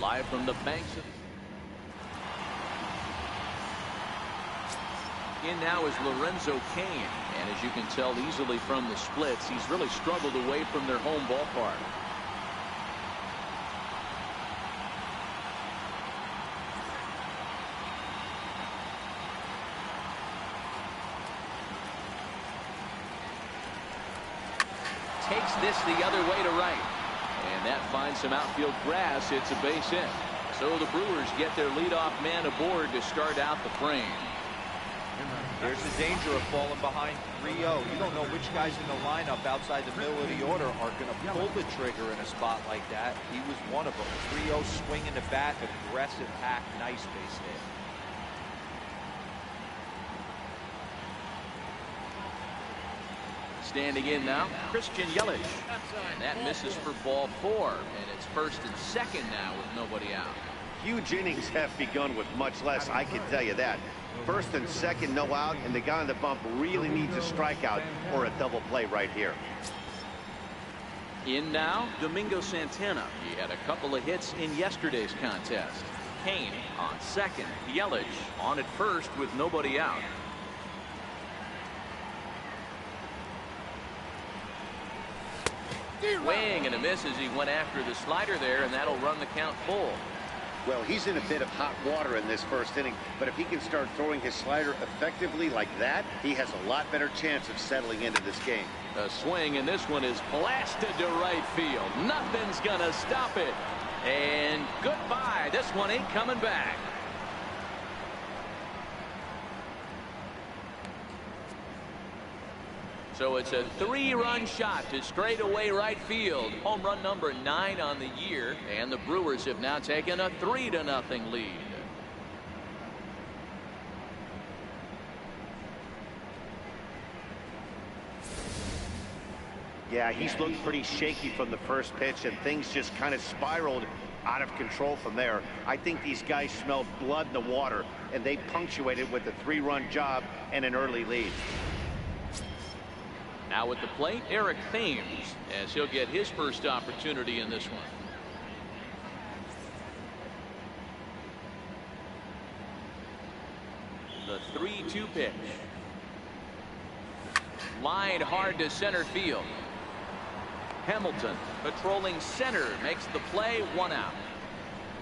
live from the banks. In now is Lorenzo Cain, and as you can tell easily from the splits, he's really struggled away from their home ballpark. Takes this the other way to right, and that finds some outfield grass. It's a base hit. So the Brewers get their leadoff man aboard to start out the frame. There's the danger of falling behind 3-0. You don't know which guys in the lineup outside the middle of the order are going to pull the trigger in a spot like that. He was one of them. 3-0 swinging the bat, aggressive hack, nice base hit. Standing in now, Christian Yelich. And that misses for ball 4. And it's first and second now with nobody out. Huge innings have begun with much less, I can tell you that. First and second, no out, and the guy on the bump really needs a strikeout or a double play right here. In now, Domingo Santana. He had a couple of hits in yesterday's contest. Cain on second. Yelich on at first with nobody out. Swing and a miss as he went after the slider there, and that'll run the count full. Well, he's in a bit of hot water in this first inning, but if he can start throwing his slider effectively like that, he has a lot better chance of settling into this game. A swing, and this one is blasted to right field. Nothing's gonna stop it. And goodbye. This one ain't coming back. So it's a 3-run shot to straightaway right field. Home run number 9 on the year, and the Brewers have now taken a 3-0 lead. Yeah, he's looked pretty shaky from the first pitch, and things just kind of spiraled out of control from there. I think these guys smelled blood in the water, and they punctuated with a 3-run job and an early lead. Now at the plate, Eric Thames, as he'll get his first opportunity in this one. The 3-2 pitch. Line hard to center field. Hamilton patrolling center makes the play, 1 out.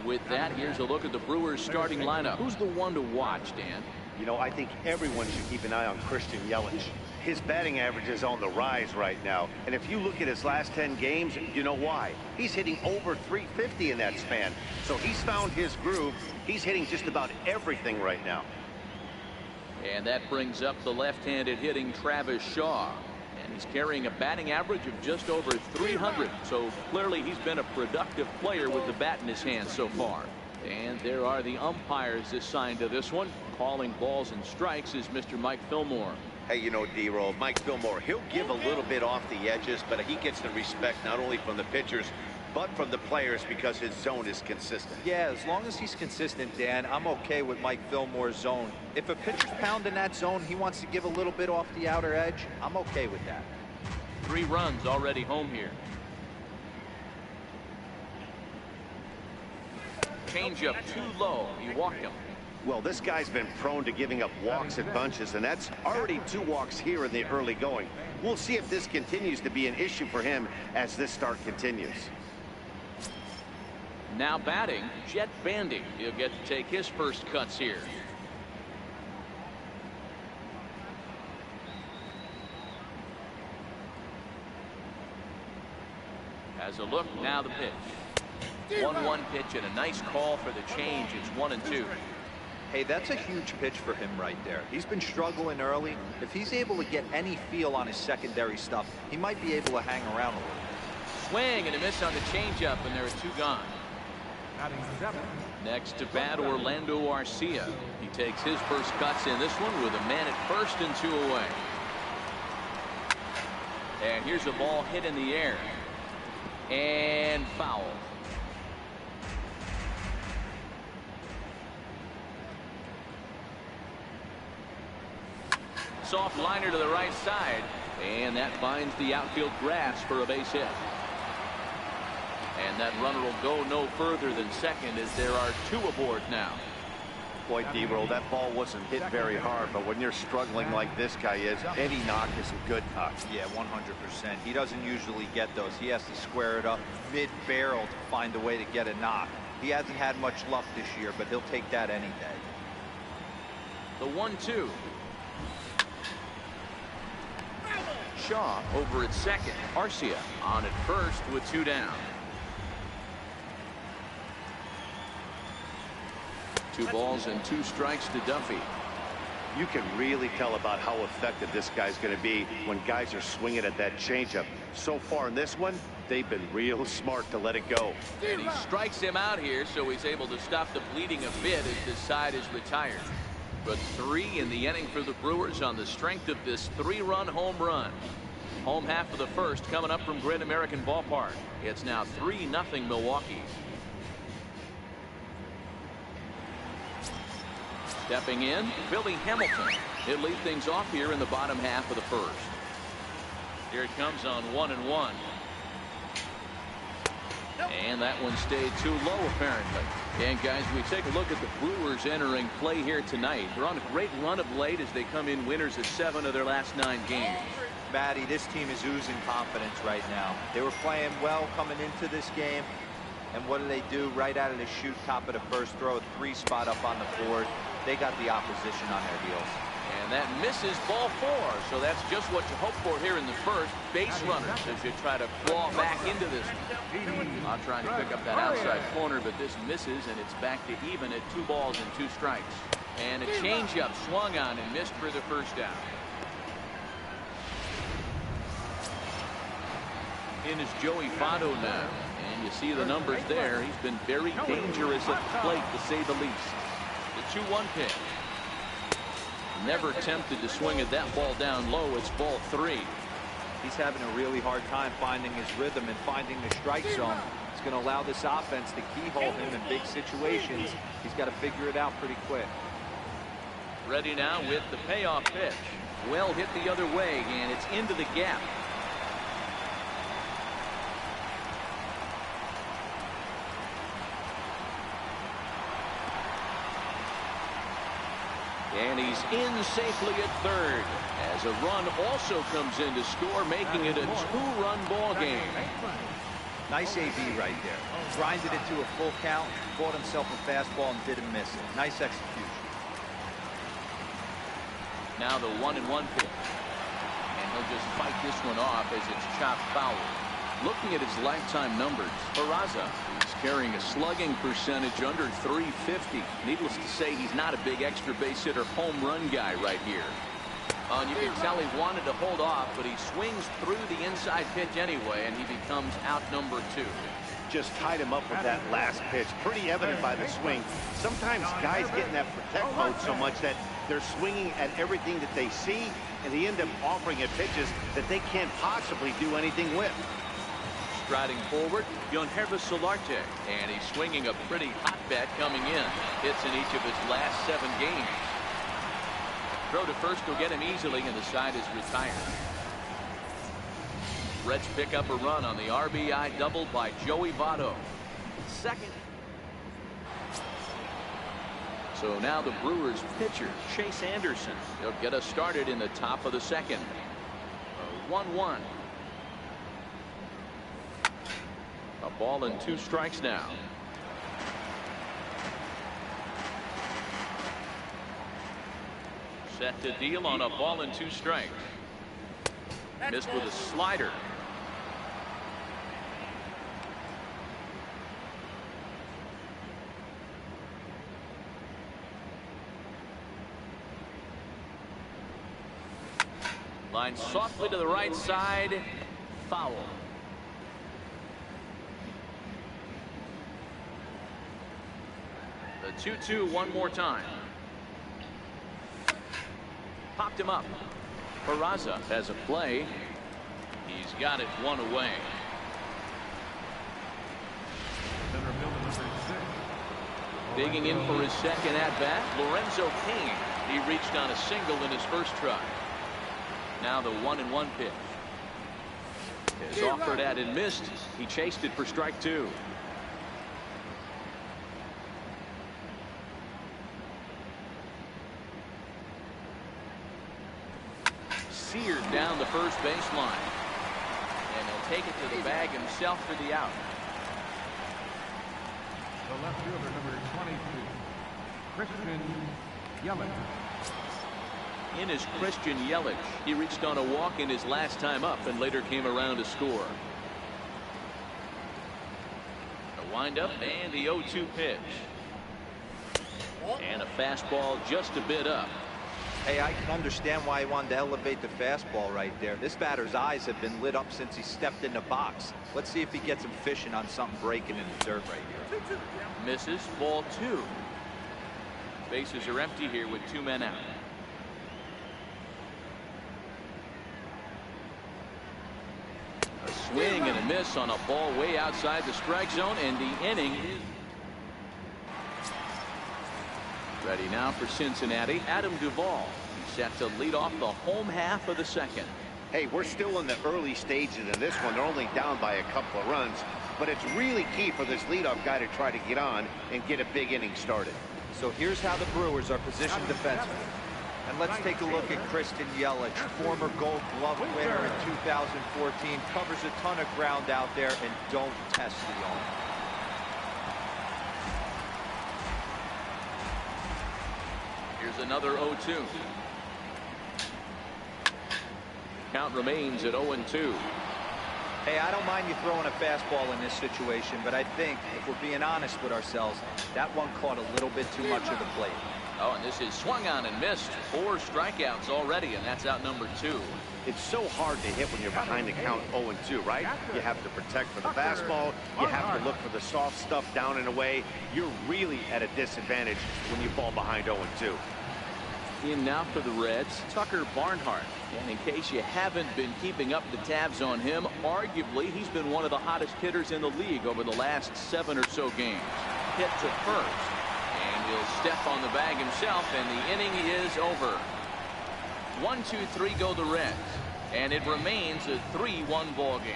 With that, here's a look at the Brewers starting lineup. Who's the one to watch, Dan? You know, I think everyone should keep an eye on Christian Yelich. His batting average is on the rise right now, and if you look at his last 10 games, you know why. He's hitting over 350 in that span, so he's found his groove. He's hitting just about everything right now. And that brings up the left-handed hitting Travis Shaw, and he's carrying a batting average of just over 300, so clearly he's been a productive player with the bat in his hand so far. And there are the umpires assigned to this one. Calling balls and strikes is Mr. Mike Fillmore. Hey, you know, D-Roll, Mike Fillmore, he'll give a little bit off the edges, but he gets the respect not only from the pitchers, but from the players because his zone is consistent. Yeah, as long as he's consistent, Dan, I'm okay with Mike Fillmore's zone. If a pitcher's pounding that zone, he wants to give a little bit off the outer edge, I'm okay with that. 3 runs already home here. Changeup too low. He walked him. Well, this guy's been prone to giving up walks in bunches, and that's already 2 walks here in the early going. We'll see if this continues to be an issue for him as this start continues. Now batting, Jet Bandy. He'll get to take his first cuts here. As a look, now the pitch. 1-1 pitch and a nice call for the change. It's 1-2. Hey, that's a huge pitch for him right there. He's been struggling early. If he's able to get any feel on his secondary stuff, he might be able to hang around a little. Swing and a miss on the changeup, and there are 2 gone. Next to bat, Orlando Arcia. He takes his first cuts in this one with a man at first and 2 away. And here's a ball hit in the air. And foul. Soft liner to the right side, and that finds the outfield grass for a base hit. And And that runner will go no further than second as there are 2 aboard now. Boy, D-Roll, that ball wasn't hit very hard, but when you're struggling like this guy is, any knock is a good knock. Yeah, 100%. He doesn't usually get those. He has to square it up mid-barrel to find a way to get a knock. He hasn't had much luck this year, but he'll take that any day. The 1-2. Shaw over at second. Arcia on at first with 2 down. 2 balls and 2 strikes to Duffy. You can really tell about how effective this guy's going to be when guys are swinging at that changeup. So far in this one, they've been real smart to let it go. And he strikes him out here, so he's able to stop the bleeding a bit as this side is retired. But 3 in the inning for the Brewers on the strength of this 3-run home run. Home half of the first coming up from Great American Ballpark. It's now 3-0 Milwaukee. Stepping in, Billy Hamilton. He'll lead things off here in the bottom half of the first. Here it comes on 1-1. And that one stayed too low, apparently. And guys, we take a look at the Brewers entering play here tonight. They're on a great run of late as they come in winners of 7 of their last 9 games. Matty, this team is oozing confidence right now. They were playing well coming into this game. And what do? Right out of the chute, top of the first, throw a 3 spot up on the board. They got the opposition on their heels. And that misses ball 4. So that's just what you hope for here in the first. Base runners as you try to claw back into this one. Not trying to pick up that outside corner, but this misses, and it's back to even at 2 balls and 2 strikes. And a changeup swung on and missed for the first down. In is Joey Votto now. And you see the numbers there. He's been very dangerous at the plate, to say the least. The 2-1 pitch. Never tempted to swing at that ball down low. It's ball 3. He's having a really hard time finding his rhythm and finding the strike zone. It's going to allow this offense to keyhole him in big situations. He's got to figure it out pretty quick. Ready now with the payoff pitch. Well hit the other way, and it's into the gap. And he's in safely at third as a run also comes in to score, making it a 2-run ball game. Nice AB right there. Grinded it to a full count, bought himself a fastball and didn't miss it. Nice execution. Now the 1-1 pitch. And he'll just fight this one off as it's chopped foul. Looking at his lifetime numbers, Peraza is carrying a slugging percentage under 350. Needless to say, he's not a big extra base hitter home run guy right here. And you can tell he wanted to hold off, but he swings through the inside pitch anyway, and he becomes out number 2. Just tied him up with that last pitch. Pretty evident by the swing. Sometimes guys get in that protect mode so much that they're swinging at everything that they see, and they end up offering at pitches that they can't possibly do anything with. Striding forward, Yonhervis Solarte, and he's swinging a pretty hot bat coming in. Hits in each of his last 7 games. Throw to first will get him easily, and the side is retired. Reds pick up a run on the RBI double by Joey Votto. Second. So now the Brewers pitcher, Chase Anderson. He'll get us started in the top of the second. 1-1. A ball and 2 strikes now. Set to deal on a ball and 2 strikes. Missed with a slider. Line softly to the right side. Foul. The 2-2 one more time. Popped him up. Peraza has a play. He's got it 1 away. Digging in for his second at bat, Lorenzo Cain. He reached on a single in his first try. Now the 1-1 pitch. Is offered at and missed. He chased it for strike 2. seared down the first baseline. And he'll take it to the bag himself for the out. The left fielder, number 22, Christian Yelich. In is Christian Yelich. He reached on a walk in his last time up and later came around to score. The windup and the 0-2 pitch. And a fastball just a bit up. Hey, I can understand why he wanted to elevate the fastball right there. This batter's eyes have been lit up since he stepped in the box. Let's see if he gets him fishing on something breaking in the dirt right here. Misses. Ball 2. Bases are empty here with 2 men out. A swing and a miss on a ball way outside the strike zone, and the inning is ready now for Cincinnati. Adam Duvall. He's set to lead off the home half of the second. Hey, we're still in the early stages of this one. They're only down by a couple of runs, but it's really key for this leadoff guy to try to get on and get a big inning started. So here's how the Brewers are positioned defensively. And let's take a look at Christian Yelich, former Gold Glove winner in 2014, covers a ton of ground out there and don't test the arm. Here's another 0-2. Count remains at 0-2. Hey, I don't mind you throwing a fastball in this situation, but I think if we're being honest with ourselves, that one caught a little bit too much of the plate. Oh, and this is swung on and missed. 4 strikeouts already, and that's out number 2. It's so hard to hit when you're behind the count 0-2, right? You have to protect for the fastball. You have to look for the soft stuff down and away. You're really at a disadvantage when you fall behind 0-2. In now for the Reds, Tucker Barnhart. And in case you haven't been keeping up the tabs on him, arguably he's been one of the hottest hitters in the league over the last 7 or so games. Hit to first. And he'll step on the bag himself, and the inning is over. 1-2-3 go the Reds, and it remains a 3-1 ball game.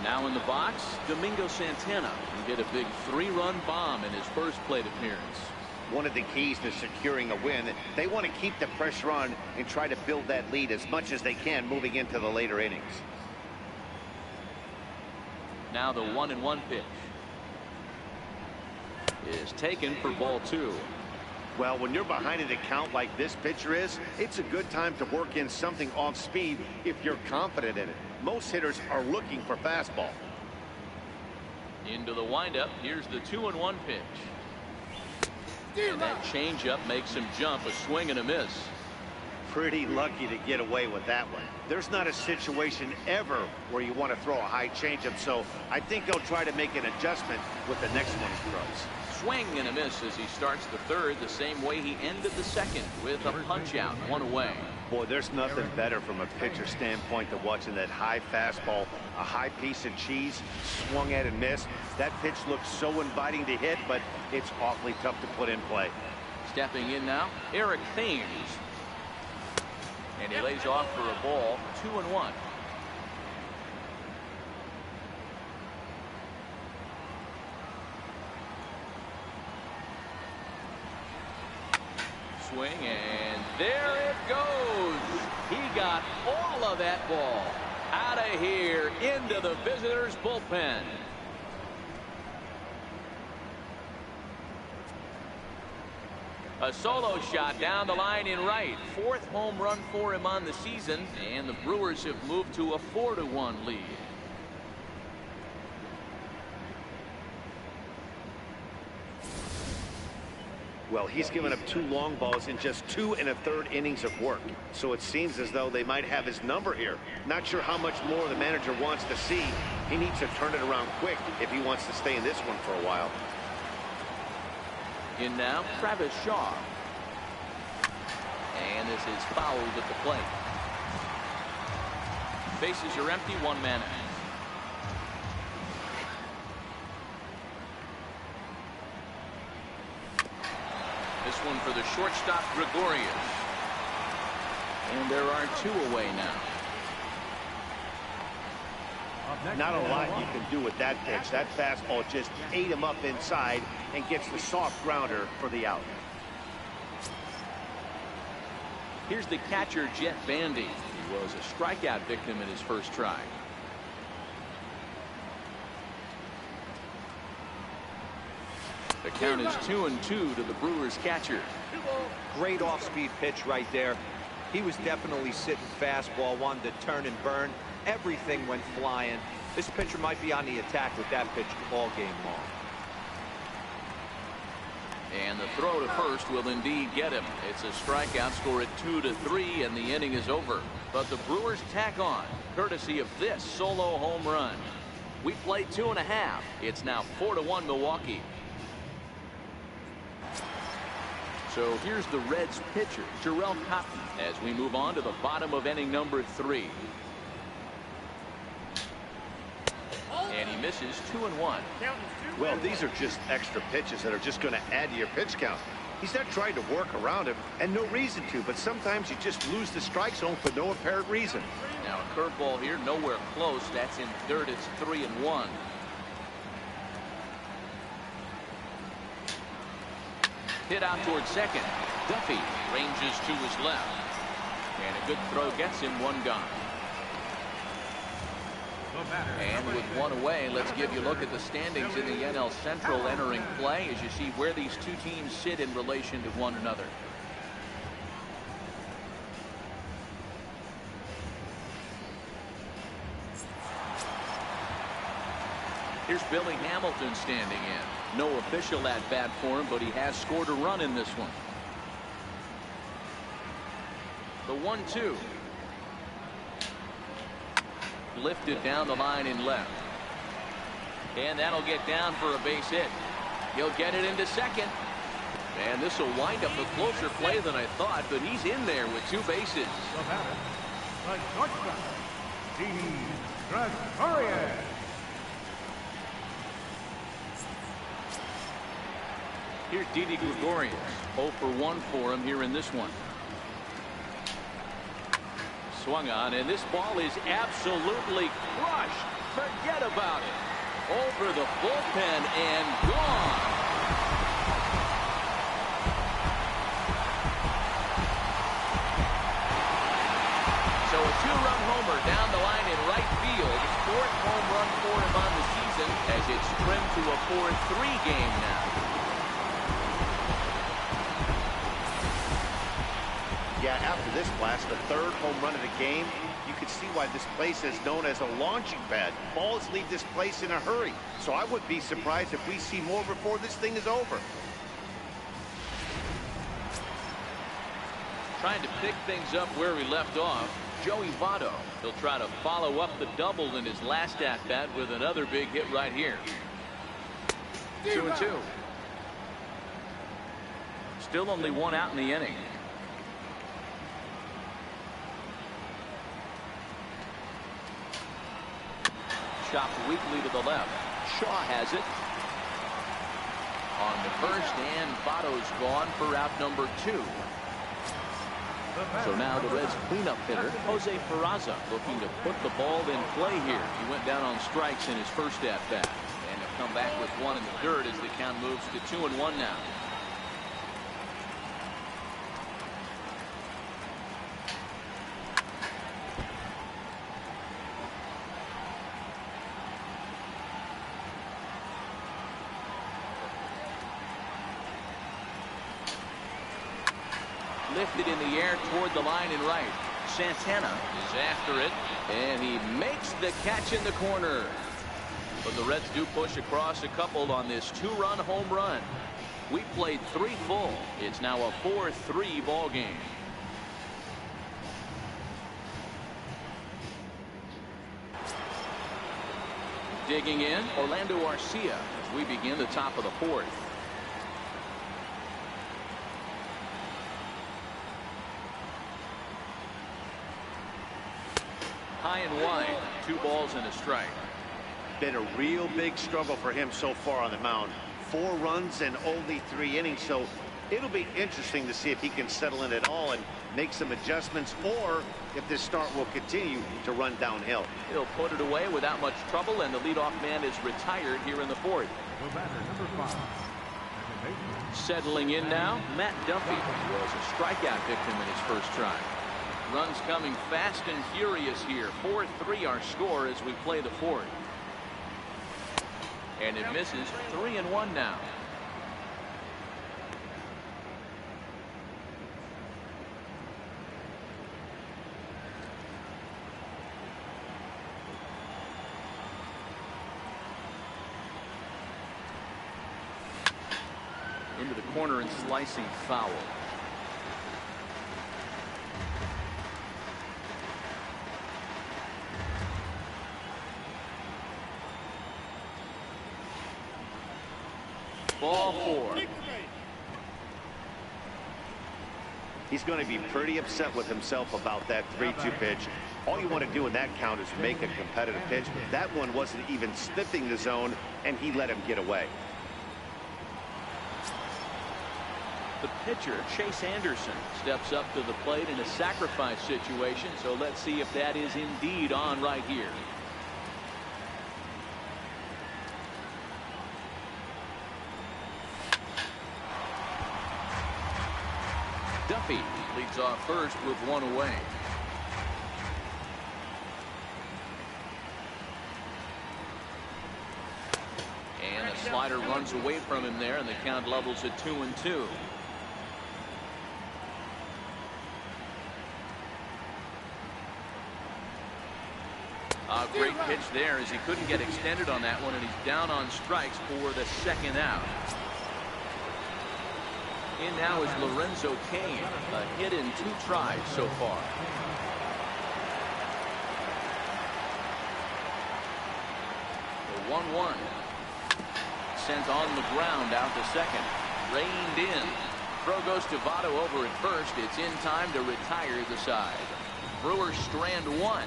Now in the box, Domingo Santana can get a big 3-run bomb in his first plate appearance. One of the keys to securing a win, they want to keep the pressure on and try to build that lead as much as they can moving into the later innings. Now the 1-1 pitch is taken for ball 2. Well, when you're behind in the count like this pitcher is, it's a good time to work in something off speed if you're confident in it. Most hitters are looking for fastball. Into the windup. Here's the 2-1 pitch. And that changeup makes him jump. A swing and a miss. Pretty lucky to get away with that one. There's not a situation ever where you want to throw a high changeup, so I think he'll try to make an adjustment with the next one he throws. Swing and a miss as he starts the third, the same way he ended the second, with a punch out, 1 away. Boy, there's nothing better from a pitcher standpoint than watching that high fastball, a high piece of cheese, swung at and missed. That pitch looks so inviting to hit, but it's awfully tough to put in play. Stepping in now, Eric Thames. And he lays off for a ball, 2-1. Swing, and there it goes. He got all of that ball out of here into the visitors' bullpen. A solo shot down the line in right. 4th home run for him on the season, and the Brewers have moved to a 4-1 lead. Well, he's given up 2 long balls in just 2 1/3 innings of work. So it seems as though they might have his number here. Not sure how much more the manager wants to see. He needs to turn it around quick if he wants to stay in this one for a while. In now, Travis Shaw. And this is fouled at the plate. Bases are empty, 1 man out. This one for the shortstop, Gregorius. And there are 2 away now. Not a lot you can do with that pitch. That fastball just ate him up inside and gets the soft grounder for the out. Here's the catcher, Jet Bandy. He was a strikeout victim in his first try. The count is 2-2 to the Brewers catcher. Great off-speed pitch right there. He was definitely sitting fastball, wanted to turn and burn. Everything went flying. This pitcher might be on the attack with that pitch all game long. And the throw to first will indeed get him. It's a strikeout, score at 2-3, and the inning is over. But the Brewers tack on, courtesy of this solo home run. We played 2.5. It's now 4-1 Milwaukee. So here's the Reds pitcher, Jarrell Cotton, as we move on to the bottom of inning number 3. And he misses 2-1. Well, these are just extra pitches that are just going to add to your pitch count. He's not trying to work around him, and no reason to, but sometimes you just lose the strike zone for no apparent reason. Now a curveball here, nowhere close. That's in third. It's 3-1. Hit out towards second. Duffy ranges to his left. And a good throw gets him, one gone. And with one away, let's give you a look at the standings in the NL Central entering play as you see where these two teams sit in relation to one another. Here's Billy Hamilton standing in. No official at bat for him, but he has scored a run in this one. The 1-2. Lifted down the line in left. And that'll get down for a base hit. He'll get it into second. And this will wind up a closer play than I thought, but he's in there with 2 bases. Here's Didi Gregorius. 0 for 1 for him here in this one. Swung on, and this ball is absolutely crushed. Forget about it. Over the bullpen and gone. So a 2-run homer down the line in right field. 4th home run for him on the season as it's trimmed to a 4-3 game now. Yeah, after this blast, the 3rd home run of the game, you can see why this place is known as a launching pad. Balls leave this place in a hurry, so I would be surprised if we see more before this thing is over. Trying to pick things up where we left off, Joey Votto. He'll try to follow up the double in his last at-bat with another big hit right here. 2-2. Still only 1 out in the inning. Chopped weakly to the left. Shaw has it. On the first, and Votto's gone for out number 2. So now the Reds cleanup hitter, Jose Peraza, looking to put the ball in play here. He went down on strikes in his first at-bat. And he'll come back with 1 in the dirt as the count moves to 2-1 now. Lifted in the air toward the line in right. Santana is after it, and he makes the catch in the corner. But the Reds do push across a couple on this 2-run home run. We played 3 full. It's now a 4-3 ball game. Digging in, Orlando Arcia as we begin the top of the 4th. High and wide, 2 balls and a strike. Been a real big struggle for him so far on the mound. 4 runs and only 3 innings, so It'll be interesting to see if he can settle in at all and make some adjustments, or if this start will continue to run downhill. He'll put it away without much trouble, and the leadoff man is retired here in the fourth. The batter, number 5. Second baseman. Settling in now, Matt Duffy was a strikeout victim in his first try. Runs coming fast and furious here. 4-3 our score as we play the fourth. And it misses. 3-1 now. Into the corner and slicing foul. Ball 4. He's going to be pretty upset with himself about that 3-2 pitch. All you want to do in that count is make a competitive pitch. That one wasn't even sniffing the zone, and he let him get away. The pitcher, Chase Anderson, steps up to the plate in a sacrifice situation, so let's see if that is indeed on right here. Duffy leads off first with one away. And a slider runs away from him there, and the count levels at 2-2. A great pitch there as he couldn't get extended on that one, and he's down on strikes for the second out. In now is Lorenzo Cain, a hit in 2 tries so far. The 1-1. Sent on the ground out to second. Reined in. Throw goes to Votto over at first. It's in time to retire the side. Brewers strand 1,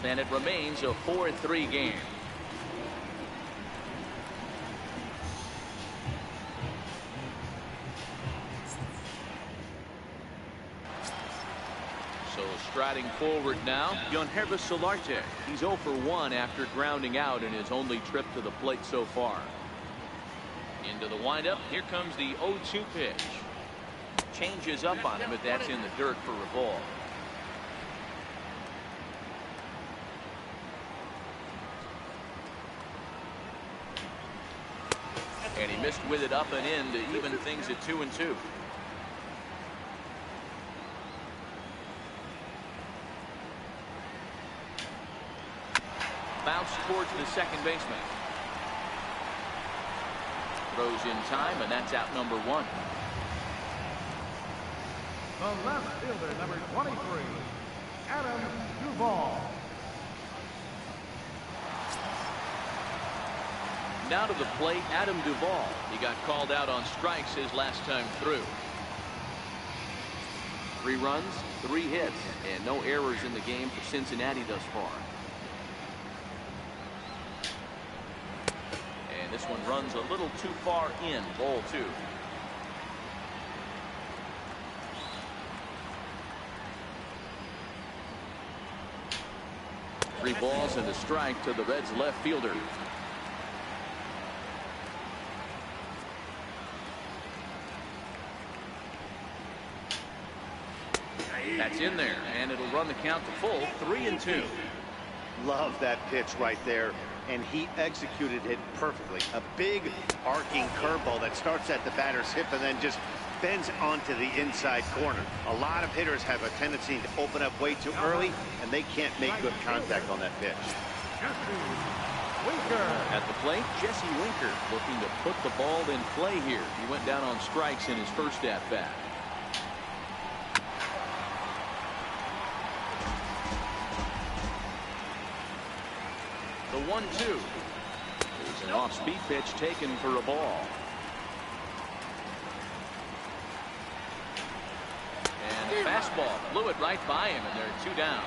and it remains a 4-3 game. So striding forward now, Yangervis Solarte. He's 0 for 1 after grounding out in his only trip to the plate so far. Into the windup. Here comes the 0-2 pitch. Changes up on him, but that's in the dirt for a ball. And he missed with it up and in to even things at 2-2. Bounce towards the second baseman. Throws in time, and that's out number 1. The left fielder, number 23, Adam Duvall. Now to the plate, Adam Duvall. He got called out on strikes his last time through. 3 runs, 3 hits, and no errors in the game for Cincinnati thus far. And this one runs a little too far in, ball 2. Three balls and a strike to the Reds left fielder. That's in there, and it'll run the count to full. 3-2. Love that pitch right there, and he executed it perfectly. A big arcing curveball that starts at the batter's hip and then just bends onto the inside corner. A lot of hitters have a tendency to open up way too early, and they can't make good contact on that pitch. At the plate, Jesse Winker looking to put the ball in play here. He went down on strikes in his first at-bat. The 1-2 is an off-speed pitch taken for a ball. And a fastball blew it right by him, and there are 2 down.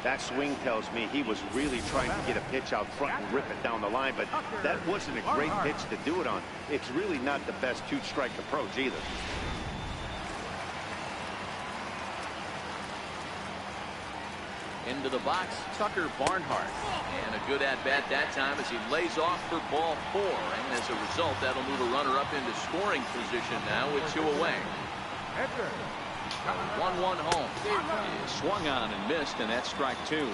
That swing tells me he was really trying to get a pitch out front and rip it down the line, but that wasn't a great pitch to do it on. It's really not the best two-strike approach either. Into the box, Tucker Barnhart. And a good at-bat that time as he lays off for ball 4. And as a result, that'll move a runner up into scoring position now with 2 away. 1-1 home. He swung on and missed, and that's strike 2.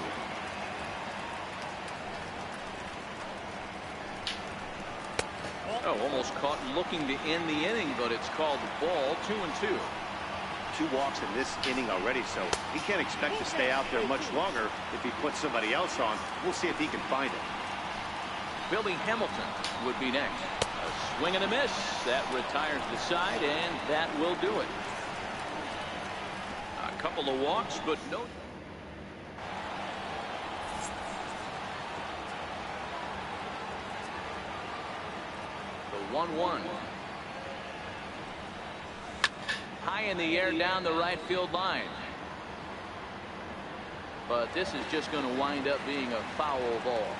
Oh, almost caught looking to end the inning, but it's called the ball. 2-2. 2 walks in this inning already, so he can't expect to stay out there much longer if he puts somebody else on. We'll see if he can find it. Billy Hamilton would be next. A swing and a miss. That retires the side, and that will do it. A couple of walks, but no. The 1-1. High in the air down the right field line. But this is just going to wind up being a foul ball.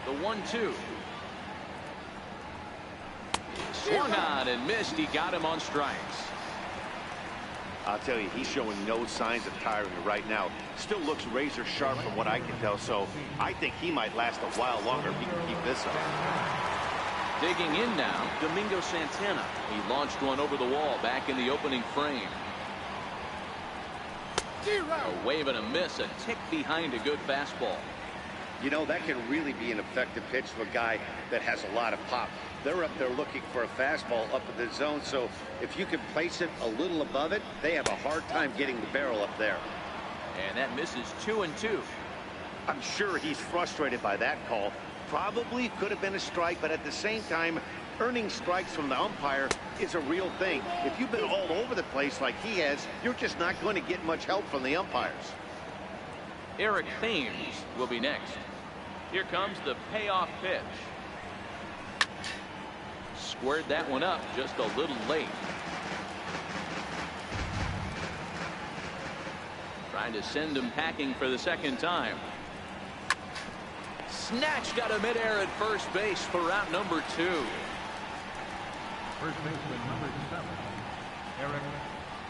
The 1-2. Swung on and missed. He got him on strikes. I'll tell you, he's showing no signs of tiring right now. Still looks razor sharp from what I can tell, so I think he might last a while longer if he can keep this up. Digging in now, Domingo Santana. He launched one over the wall back in the opening frame. A wave and a miss, a tick behind a good fastball. You know, that can really be an effective pitch to a guy that has a lot of pop. They're up there looking for a fastball up in the zone, so if you can place it a little above it, they have a hard time getting the barrel up there. And that misses 2-2. I'm sure he's frustrated by that call. Probably could have been a strike, but at the same time, earning strikes from the umpire is a real thing. If you've been all over the place like he has, you're just not going to get much help from the umpires. Eric Thames will be next. Here comes the payoff pitch. Squared that one up just a little late. Trying to send him packing for the second time. Snatched out of midair at first base for out number 2. First baseman number 7, Eric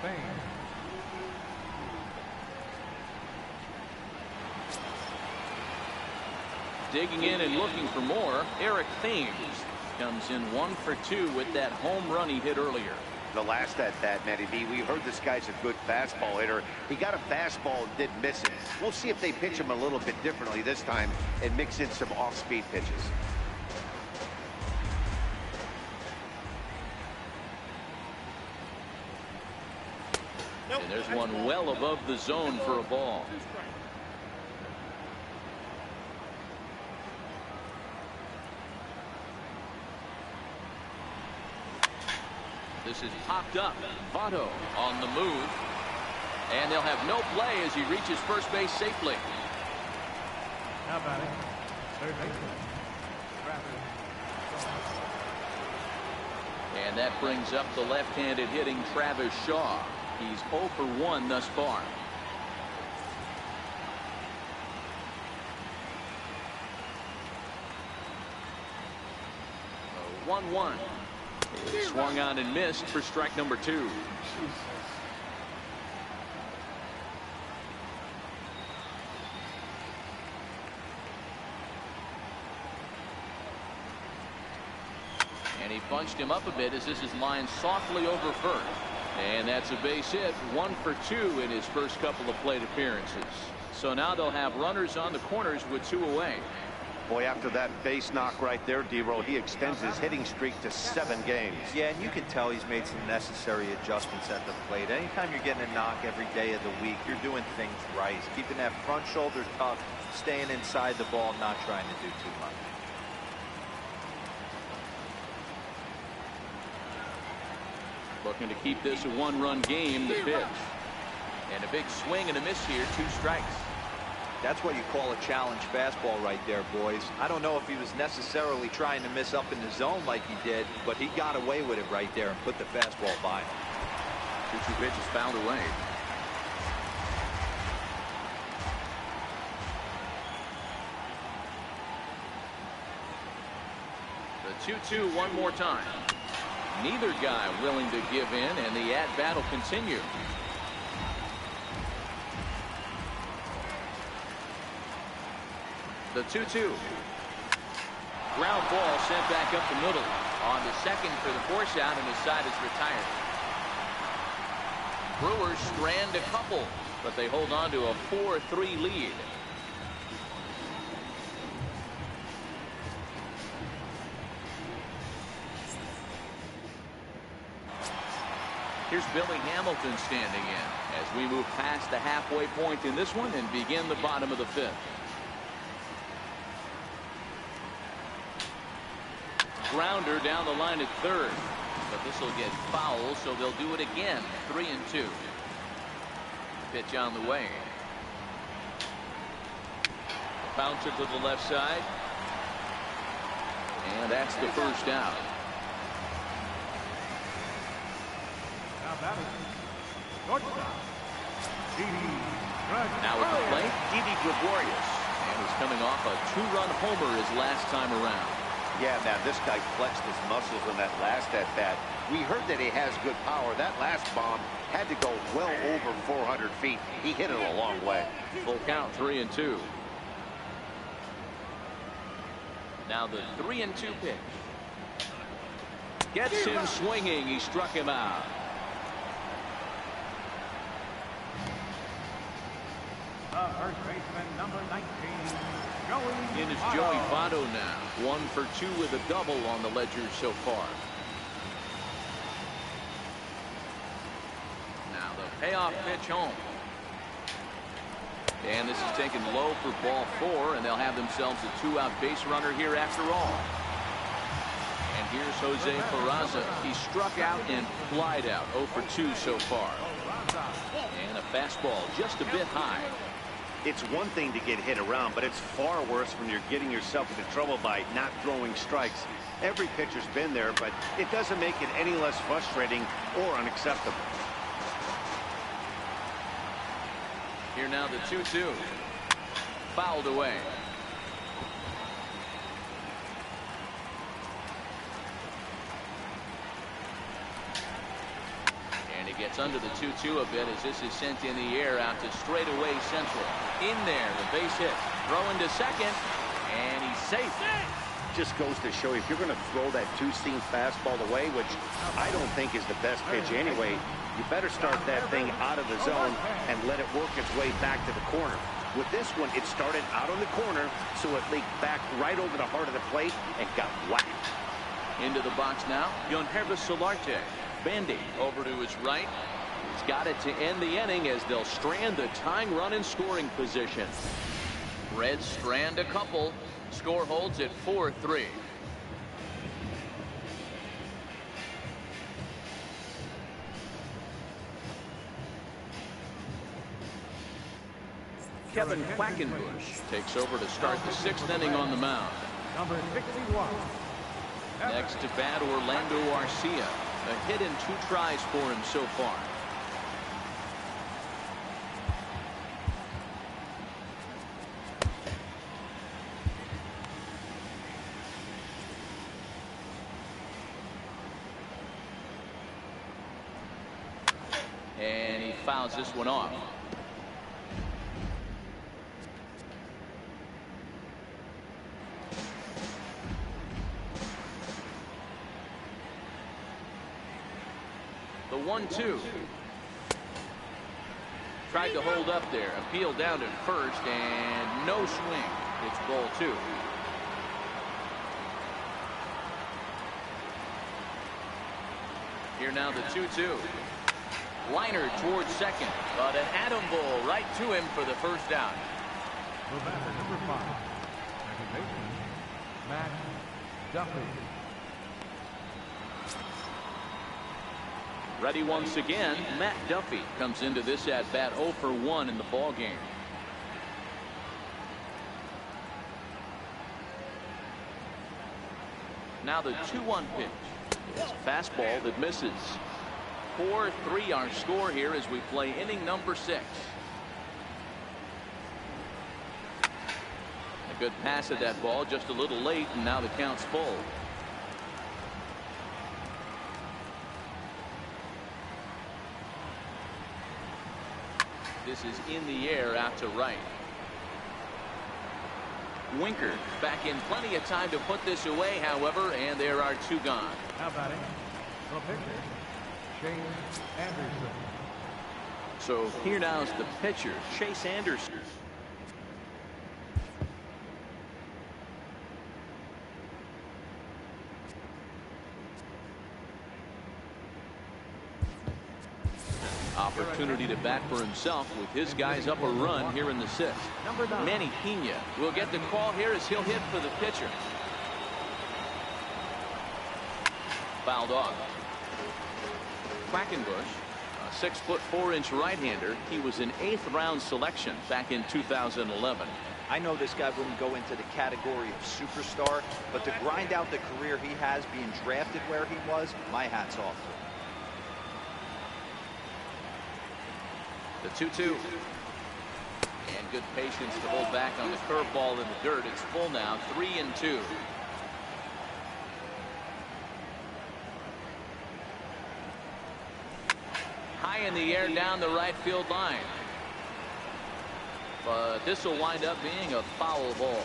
Thames. Digging in and looking for more, Eric Thames comes in 1 for 2 with that home run he hit earlier. The last at bat, Matty B, we heard this guy's a good fastball hitter. He got a fastball and did miss it. We'll see if they pitch him a little bit differently this time and mix in some off-speed pitches. And there's one well above the zone for a ball. This is popped up. Votto on the move. And they'll have no play as he reaches first base safely. Now batting, third baseman, And that brings up the left-handed hitting Travis Shaw. He's 0 for 1 thus far. 1-1. He swung on and missed for strike number 2. And he bunched him up a bit as this is lined softly over first. And that's a base hit. 1 for 2 in his first couple of plate appearances. So now they'll have runners on the corners with 2 away. Boy, after that base knock right there, D-Roll, he extends his hitting streak to 7 games. Yeah, and you can tell he's made some necessary adjustments at the plate. Anytime you're getting a knock every day of the week, you're doing things right. Keeping that front shoulder tucked, staying inside the ball, not trying to do too much. Looking to keep this a 1-run game, the pitch. And a big swing and a miss here, 2 strikes. That's what you call a challenge fastball right there, boys. I don't know if he was necessarily trying to miss up in the zone like he did, but he got away with it right there and put the fastball by him. 2-2 pitch is fouled away. 2-2 one more time. Neither guy willing to give in, and the at-bat will continue. The 2-2. Ground ball sent back up the middle. On to second for the force out, and his side is retired. Brewers strand a couple, but they hold on to a 4-3 lead. Here's Billy Hamilton standing in as we move past the halfway point in this one and begin the bottom of the fifth. Grounder down the line at third, but this will get foul, so they'll do it again. 3-2. Pitch on the way. Bouncer to the left side, and that's the first out. Now at the plate, Didi Gregorius, and he's coming off a 2-run homer his last time around. Yeah, man, this guy flexed his muscles in that last at-bat. We heard that he has good power. That last bomb had to go well over 400 feet. He hit it a long way. Full count, 3-2. Now the 3-2 pitch. Gets him swinging. He struck him out. First baseman, number 19, In is Joey Votto now. 1 for 2 with a double on the ledger so far. Now the payoff pitch home. And this is taken low for ball 4, and they'll have themselves a 2-out base runner here after all. And here's Jose Peraza. He struck out and flied out. 0 for 2 so far. And a fastball just a bit high. It's one thing to get hit around, but it's far worse when you're getting yourself into trouble by not throwing strikes. Every pitcher's been there, but it doesn't make it any less frustrating or unacceptable. Here now the 2-2. Fouled away. And he gets under the 2-2 a bit as this is sent in the air out to straightaway central. In there, the base hit. Throwing to second, and he's safe. Just goes to show you, if you're going to throw that two-seam fastball away, which I don't think is the best pitch anyway, you better start that thing out of the zone and let it work its way back to the corner. With this one, it started out on the corner, so it leaked back right over the heart of the plate and got whacked. Into the box now, Yonhervis Solarte. Bandy over to his right. He's got it to end the inning as they'll strand the tying run in scoring position. Reds strand a couple. Score holds at 4-3. Kevin Quackenbush takes over to start the 6th inning on the mound. number 61. Next to bat, Orlando Arcia. A hit and 2 tries for him so far. And he fouls this one off. The 1-2. Tried to hold up there. Appeal down to first, and no swing. It's ball 2. Here now the 2-2. Liner towards second, but an atom ball right to him for the first out. The batter, number 5, second baseman, Matt Duffy. Ready once again, Matt Duffy comes into this at bat 0 for 1 in the ball game. Now the 2-1 pitch. It's a fastball that misses. 4-3 our score here as we play inning number 6. A good pass at that ball, just a little late, and now the count's full. This is in the air out to right. Winker back in plenty of time to put this away, however, and there are two gone. Now batting, the pitcher, Chase Anderson. So here now is the pitcher, Chase Anderson. Opportunity to bat for himself with his guys up a run here in the sixth. Manny Pena will get the call here as he'll hit for the pitcher. Fouled off. Quackenbush, a 6'4" right-hander. He was an 8th round selection back in 2011. I know this guy wouldn't go into the category of superstar, but to grind out the career he has being drafted where he was, my hat's off to him. The 2-2. And good patience to hold back on the curveball in the dirt. It's full now, 3-2. High in the air down the right field line. But this will wind up being a foul ball.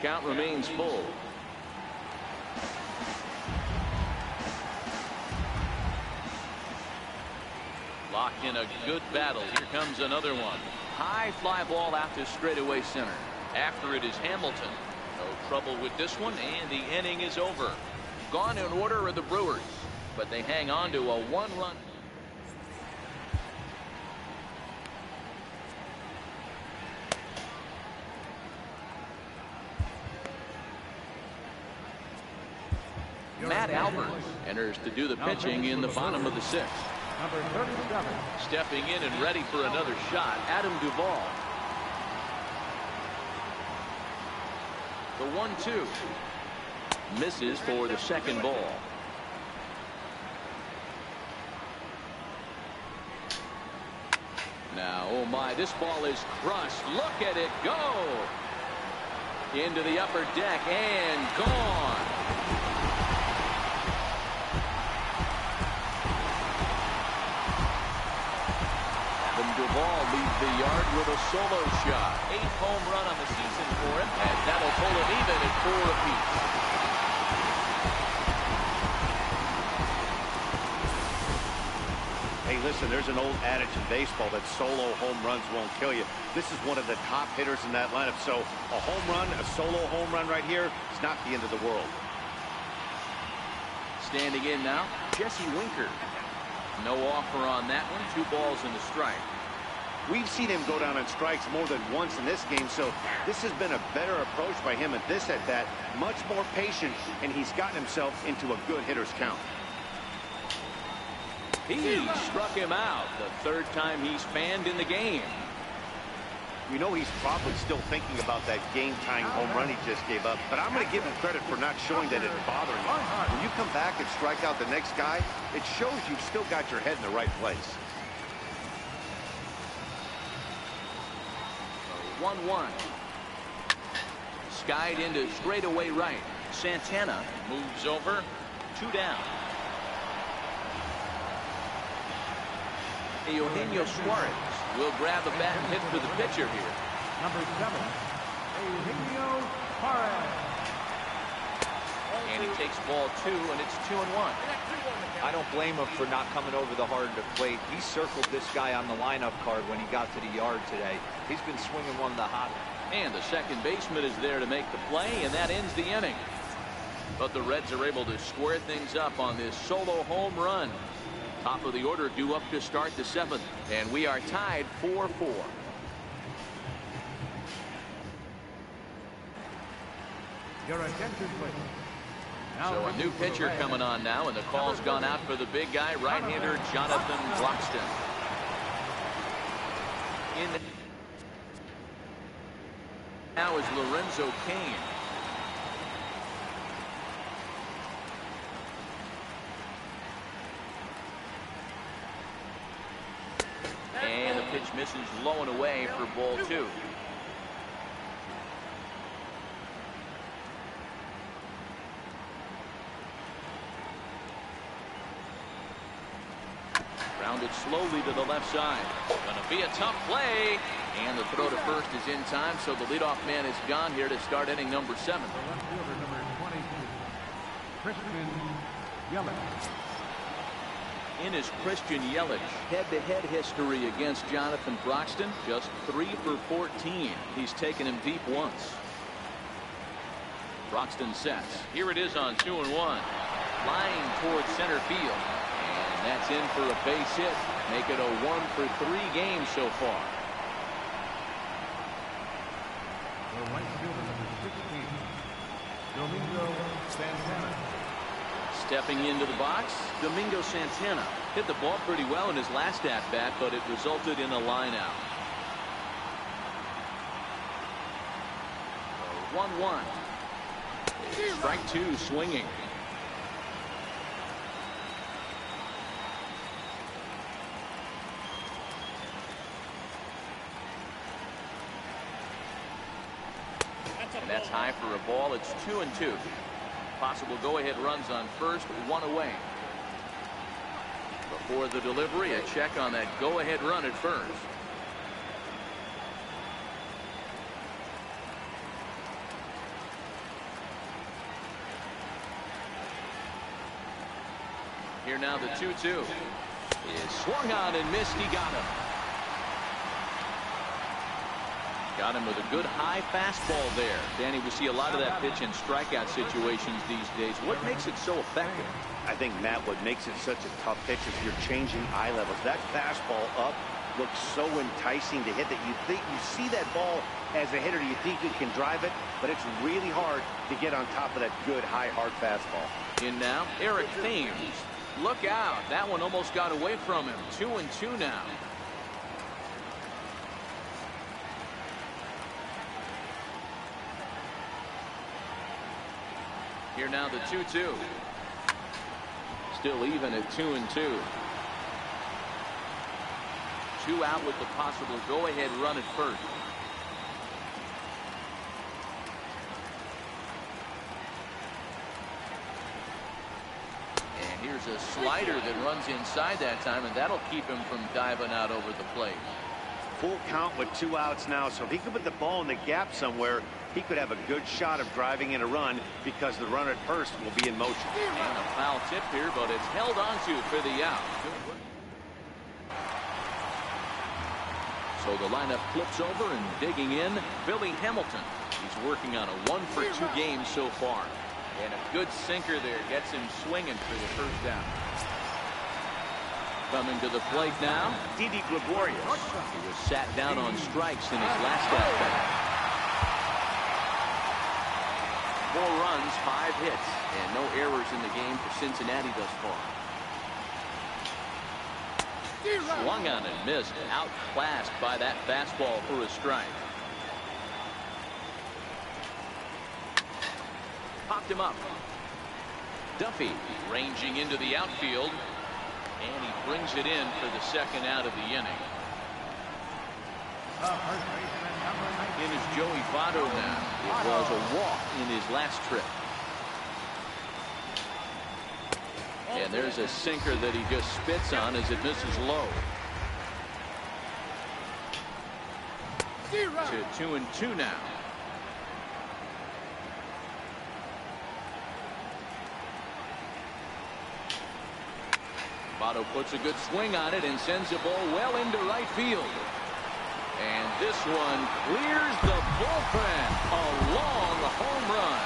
Count remains full. Locked in a good battle. Here comes another one. High fly ball out to straightaway center. After it is Hamilton. No trouble with this one, and the inning is over. Gone in order are the Brewers, but they hang on to a 1-run. Matt Albert enters to do the pitching in the bottom of the sixth. Number 37. Stepping in and ready for another shot, Adam Duvall. The 1-2. Misses for the second ball. Now, oh my, this ball is crushed. Look at it go. Into the upper deck and gone. Duvall leads the yard with a solo shot. 8th home run on the season for him, and that'll pull him even at 4 apiece. Hey, listen, there's an old adage in baseball that solo home runs won't kill you. This is one of the top hitters in that lineup, so a home run, a solo home run right here is not the end of the world. Standing in now, Jesse Winker. No offer on that one. 2 balls and a strike. We've seen him go down on strikes more than once in this game, so this has been a better approach by him at this at-bat. Much more patient, and he's gotten himself into a good hitter's count. He struck him out. The 3rd time he's fanned in the game. You know he's probably still thinking about that game-tying home run he just gave up, but I'm going to give him credit for not showing that it bothered him. When you come back and strike out the next guy, it shows you've still got your head in the right place. 1-1. Skied into straightaway right. Santana moves over. 2 down. Eugenio Suarez will grab the bat and hit for the pitcher here. Number 7. Eugenio Suarez. And he takes ball 2, and it's 2-1. I don't blame him for not coming over the hard to plate. He circled this guy on the lineup card when he got to the yard today. He's been swinging one of the hot. And the second baseman is there to make the play, and that ends the inning. But the Reds are able to square things up on this solo home run. Top of the order due up to start the 7th, and we are tied 4-4. Your attention, please. So a new pitcher coming on now, and the call's gone out for the big guy, right-hander Jonathan Broxton. In the now is Lorenzo Cain. And the pitch misses low and away for ball 2. Grounded slowly to the left side. Gonna be a tough play. And the throw to first is in time, so the leadoff man is gone here to start inning number 7. The left fielder, number 22, Christian Yelich. In is Christian Yelich. Head-to-head history against Jonathan Broxton. Just 3 for 14. He's taken him deep once. Broxton sets. Here it is on 2-1. Line towards center field. And that's in for a base hit. Make it a 1 for 3 game so far. The right fielder, number 16, Domingo Santana. Stepping into the box, Domingo Santana hit the ball pretty well in his last at-bat, but it resulted in a line out. 1-1. Strike 2 swinging. And that's high for a ball. It's 2-2. Possible go-ahead runs on first, 1 away. Before the delivery, a check on that go-ahead run at first. Here now the 2-2 is swung on and missed. He got him. Got him with a good high fastball there. Danny, we see a lot of that pitch in strikeout situations these days. What makes it so effective? I think, Matt, what makes it such a tough pitch is you're changing eye levels. That fastball up looks so enticing to hit that you think you see that ball as a hitter, you think you can drive it, but it's really hard to get on top of that good high hard fastball. In now, Eric Thames. Look out. That one almost got away from him. 2-2 now. Here now the 2-2. Still even at 2-2. 2 out with the possible go-ahead run at first. And here's a slider that runs inside that time, and that'll keep him from diving out over the plate. Full count with 2 outs now, so if he could put the ball in the gap somewhere, he could have a good shot of driving in a run because the runner at first will be in motion. And a foul tip here, but it's held onto for the out. So the lineup flips over and digging in, Billy Hamilton. He's working on a 1 for 2 game so far. And a good sinker there gets him swinging for the first down. Coming to the plate now, Didi Gregorius. He was sat down on strikes in his last at-bat. 4 runs, 5 hits, and no errors in the game for Cincinnati thus far. Swung on and missed, outclassed by that fastball for a strike. Popped him up. Duffy ranging into the outfield, and he brings it in for the second out of the inning. In is Joey Votto now. It was a walk in his last trip. And there's a sinker that he just spits on as it misses low. To 2-2 now. Votto puts a good swing on it and sends the ball well into right field. And this one clears the bullpen. A long home run.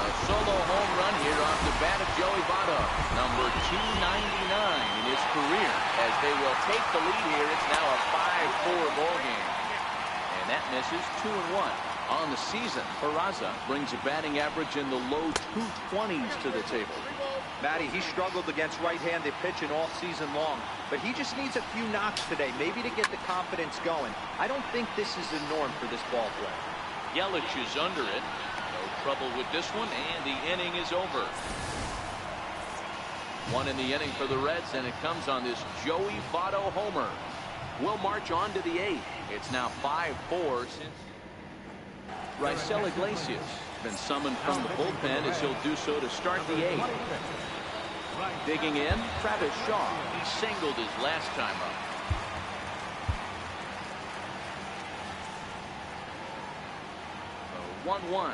A solo home run here off the bat of Joey Votto. Number 299 in his career. As they will take the lead here, it's now a 5-4 ball game. And that misses 2-1. On the season, Peraza brings a batting average in the low 220s to the table. Matty, he struggled against right-handed pitching all season long, but he just needs a few knocks today, maybe to get the confidence going. I don't think this is the norm for this ball player. Yelich is under it. No trouble with this one, and the inning is over. 1 in the inning for the Reds, and it comes on this Joey Votto homer. We'll march on to the 8th. It's now 5-4 since Raisel Iglesias Been summoned from the bullpen as he'll do so to start the eighth. Digging in, Travis Shaw. He singled his last time up. So 1-1.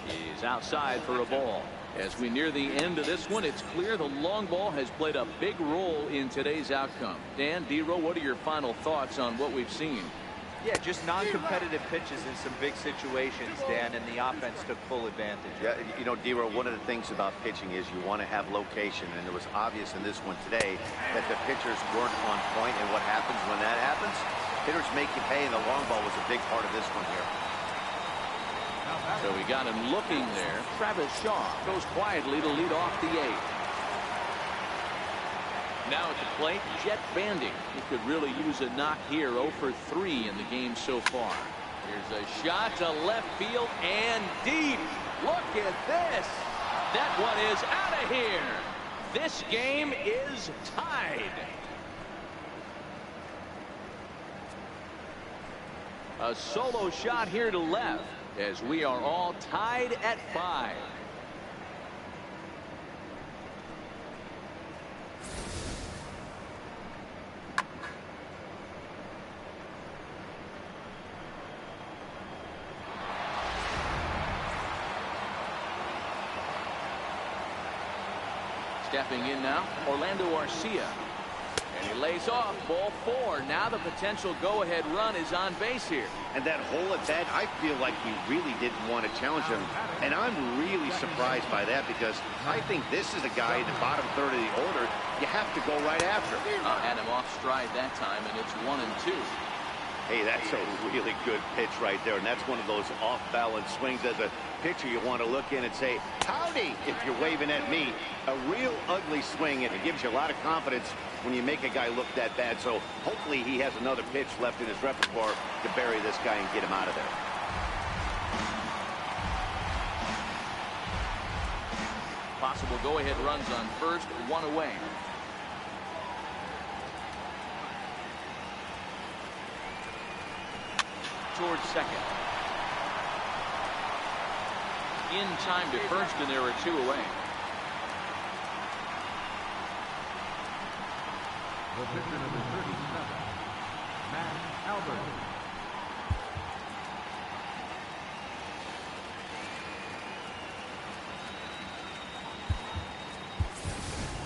He's outside for a ball. As we near the end of this one, it's clear the long ball has played a big role in today's outcome. Dan, D-Row, what are your final thoughts on what we've seen? Yeah, just non-competitive pitches in some big situations, Dan, and the offense took full advantage. Yeah, you know, D-Row, one of the things about pitching is you want to have location, and it was obvious in this one today that the pitchers weren't on point, and what happens when that happens? Hitters make you pay, and the long ball was a big part of this one here. So we got him looking there. Travis Shaw goes quietly to lead off the eighth. Now at the plate, Jet Banding. He could really use a knock here. 0 for 3 in the game so far. Here's a shot to left field and deep. Look at this. That one is out of here. This game is tied. A solo shot here to left as we are all tied at 5. Stepping in now, Orlando Arcia. And he lays off, ball 4. Now the potential go-ahead run is on base here. And that hole at bat, I feel like he really didn't want to challenge him. And I'm really surprised by that because I think this is a guy in the bottom third of the order you have to go right after. Had him off stride that time, and it's 1-2. Hey, that's a really good pitch right there. And that's one of those off-balance swings. As a pitcher, you want to look in and say, howdy, if you're waving at me. A real ugly swing, and it gives you a lot of confidence when you make a guy look that bad. So hopefully he has another pitch left in his repertoire to bury this guy and get him out of there. Possible go-ahead runs on first, 1 away. Towards second. In time to first, and there are 2 away. The pitcher number 37, Matt Albert.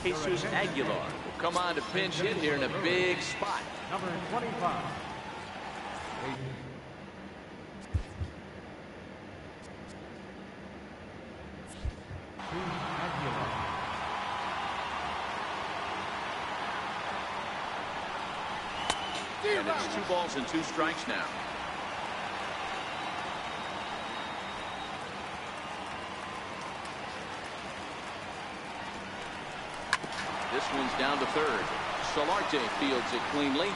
Jesus Aguilar will come on to pinch hit here in a big spot. Number 25. And it's 2 balls and 2 strikes now. This one's down to third. Solarte fields it cleanly.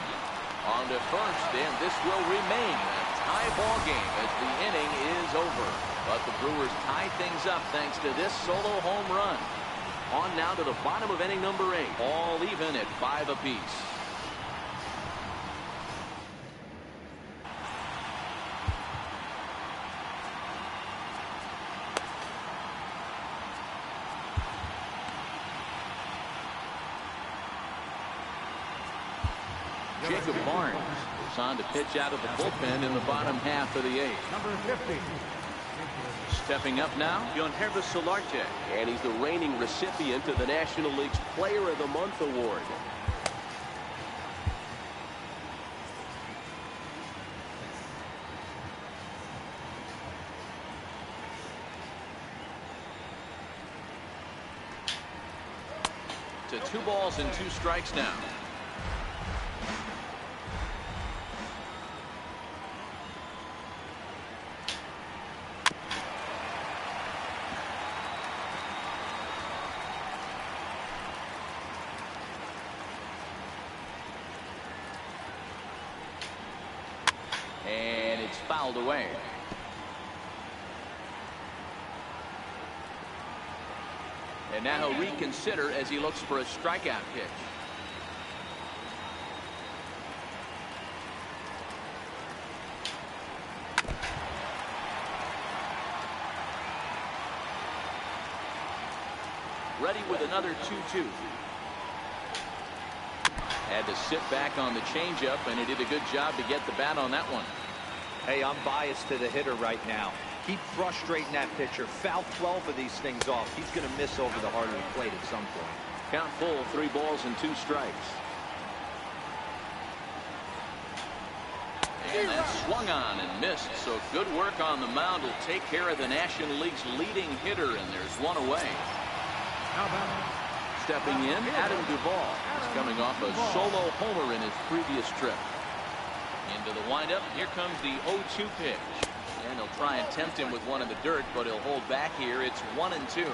On to first, and this will remain a tie ball game as the inning is over. But the Brewers tie things up thanks to this solo home run. On now to the bottom of inning number 8. All even at 5 apiece. Jacob Barnes is on to pitch out of the bullpen in the bottom half of the 8th. Number 50. Stepping up now, Yonhervis Solarte. And he's the reigning recipient of the National League's Player of the Month award. To 2 balls and 2 strikes now. And it's fouled away. And now he'll reconsider as he looks for a strikeout pitch. ready with another 2-2. Had to sit back on the changeup, and he did a good job to get the bat on that one. Hey, I'm biased to the hitter right now. Keep frustrating that pitcher. Foul 12 of these things off. He's going to miss over the heart of the plate at some point. Count full, 3 balls and 2 strikes. And that swung on and missed. So good work on the mound will take care of the National League's leading hitter, and there's one away. Stepping in, Adam Duvall is coming off a solo homer in his previous trip. Into the windup. Here comes the 0-2 pitch. And they'll try and tempt him with one in the dirt, but he'll hold back here. It's 1-2.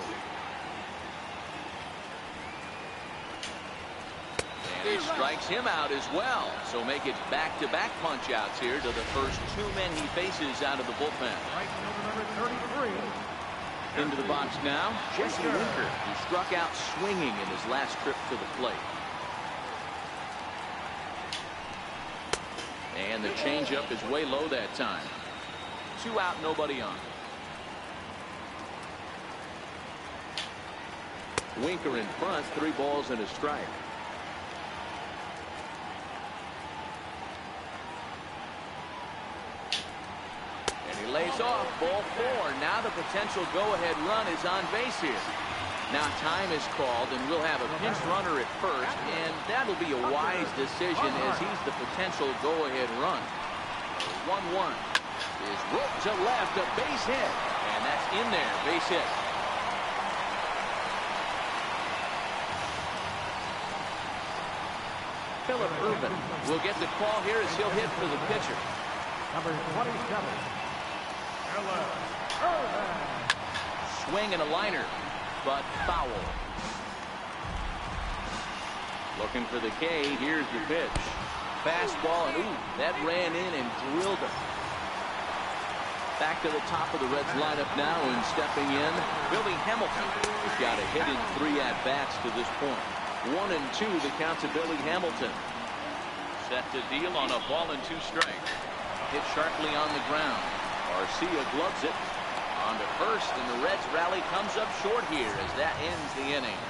And he strikes him out as well. So make it back-to-back punch-outs here to the first 2 men he faces out of the bullpen. Number 33. Into the box now, Jesse Winker, who struck out swinging in his last trip to the plate. And the changeup is way low that time. 2 out, nobody on. Winker in front, 3 balls and a strike. And he lays off, ball 4. Now the potential go-ahead run is on base here. Now time is called, and we'll have a pinch runner at first, and that'll be a wise decision as he's the potential go-ahead run. 1-1 is roped to left, a base hit, and that's in there, base hit. Phillip Ervin will get the call here as he'll hit for the pitcher. Number 27. Swing and a liner, but foul. Looking for the K. Here's the pitch. Fastball, and ooh, that ran in and drilled him. Back to the top of the Reds lineup now, and stepping in, Billy Hamilton. He's got a hit in 3 at-bats to this point. 1-2, the count to Billy Hamilton. Set to deal on a ball and 2 strikes. Hit sharply on the ground. Garcia gloves it. On to first, and the Reds rally comes up short here as that ends the inning.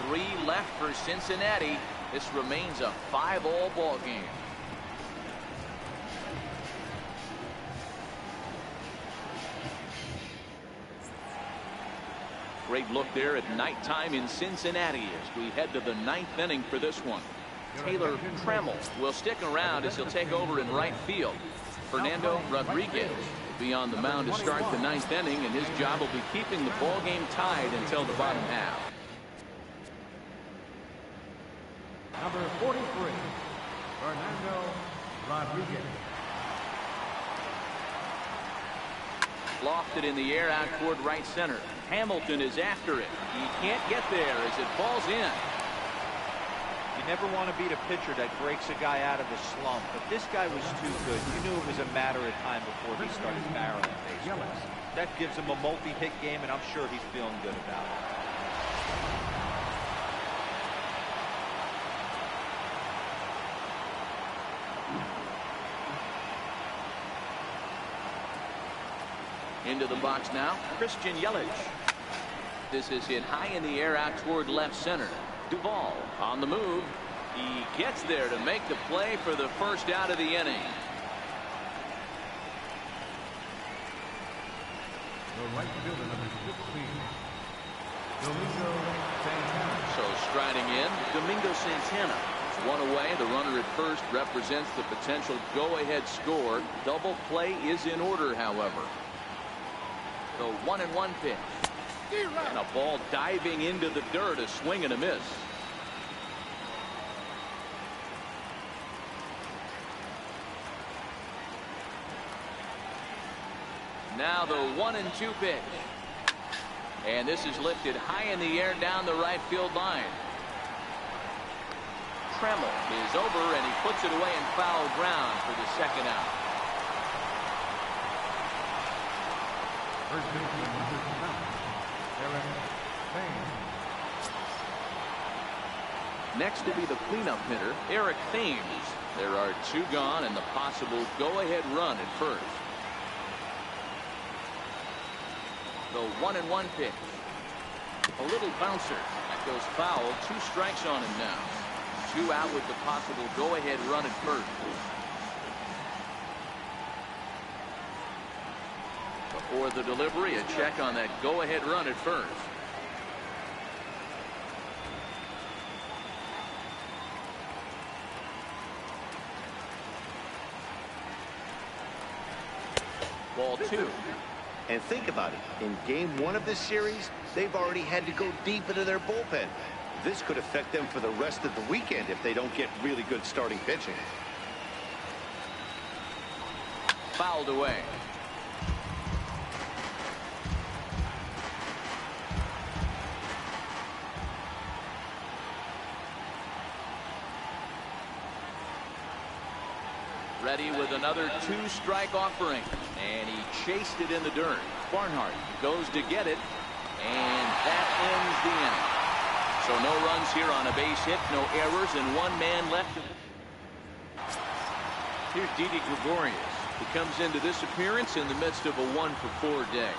3 left for Cincinnati. This remains a 5-all ball game. Great look there at nighttime in Cincinnati as we head to the 9th inning for this one. Taylor Trammell will stick around as he'll take over in right field. Fernando Rodriguez will be on the mound to start the 9th inning, and his job will be keeping the ball game tied until the bottom half. Number 43. Fernando Rodriguez. Lofted in the air out toward right center. Hamilton is after it. He can't get there as it falls in. You never want to beat a pitcher that breaks a guy out of a slump, but this guy was too good. You knew it was a matter of time before he started barreling baseballs. That gives him a multi-hit game, and I'm sure he's feeling good about it. Into the box now, Christian Yelich. This is hit high in the air out toward left center. Duvall on the move. He gets there to make the play for the first out of the inning. The right fielder, number 16. Domingo Santana. So striding in, Domingo Santana. It's 1 away. The runner at first represents the potential go-ahead score. Double play is in order, however. The 1-1 pitch. And a ball diving into the dirt, a swing and a miss. Now the 1-2 pitch. And this is lifted high in the air down the right field line. Trammell is over, and he puts it away in foul ground for the second out. First baseman, number 7. Eric Thames. Next to be the cleanup hitter, Eric Thames. There are 2 gone and the possible go-ahead run at first. The 1-1 pitch. A little bouncer. That goes foul. 2 strikes on him now. 2 out with the possible go-ahead run at first. Before the delivery, a check on that go-ahead run at first. Ball 2. And think about it. In game 1 of this series, they've already had to go deep into their bullpen. This could affect them for the rest of the weekend if they don't get really good starting pitching. Fouled away. Ready with another 2-strike offering. And he chased it in the dirt. Barnhart goes to get it. And that ends the inning. So no runs here on a base hit, no errors, and 1 man left. Here's Didi Gregorius, who comes into this appearance in the midst of a 1-for-4 day.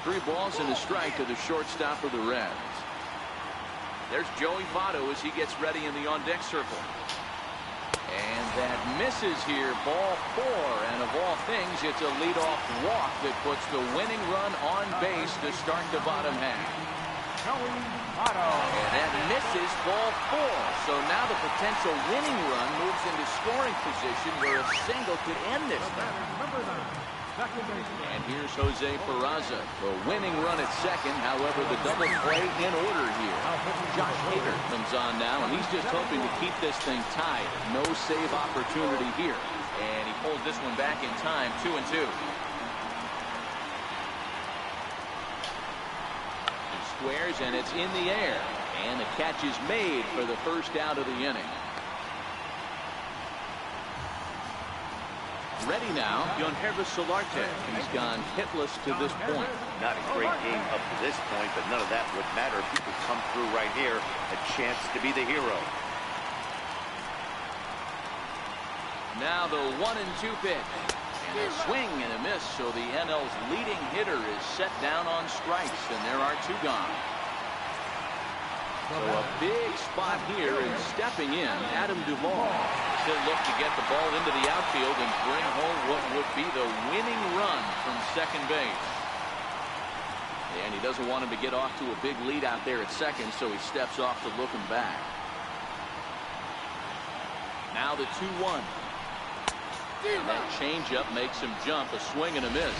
3 balls and a strike to the shortstop of the Reds. There's Joey Votto as he gets ready in the on-deck circle. And that misses here, ball 4. And of all things, it's a leadoff walk that puts the winning run on base to start the bottom half. And that misses, ball 4. So now the potential winning run moves into scoring position where a single could end this thing. And here's Jose Peraza, the winning run at second. However, the double play in order here. Josh Hader comes on now, and he's just hoping to keep this thing tied. No save opportunity here. And he pulls this one back in time, 2-2. He squares, and it's in the air. And the catch is made for the first out of the inning. Ready now, Yonhervis Solarte. He's gone hitless to this point. Not a great game up to this point, but none of that would matter if he could come through right here. A chance to be the hero. Now the 1-2 pitch. And a swing and a miss, so the NL's leading hitter is set down on strikes, and there are 2 gone. So a big spot here, and stepping in, Adam Duvall. He'll look to get the ball into the outfield and bring home what would be the winning run from second base. And he doesn't want him to get off to a big lead out there at second, so he steps off to look him back. Now the 2-1. And that changeup makes him jump, a swing and a miss.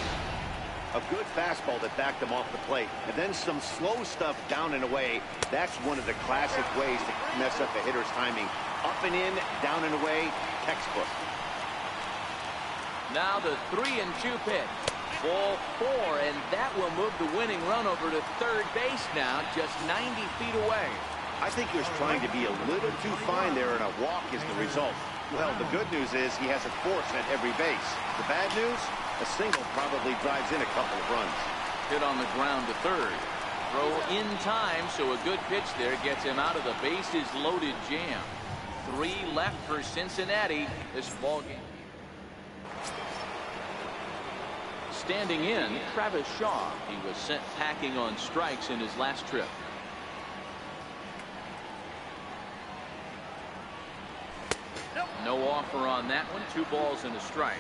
A good fastball that backed him off the plate, and then some slow stuff down and away. That's one of the classic ways to mess up a hitter's timing. Up and in, down and away, textbook. Now the 3-2 pitch. Ball 4, and that will move the winning run over to third base now, just 90 feet away. I think he was trying to be a little too fine there, and a walk is the result. Well, the good news is he has a force at every base. The bad news? A single probably drives in a couple of runs. Hit on the ground to third. Throw in time, so a good pitch there gets him out of the bases loaded jam. 3 left for Cincinnati this ball game. Standing in, Travis Shaw. He was sent packing on strikes in his last trip. No offer on that one. 2 balls and a strike.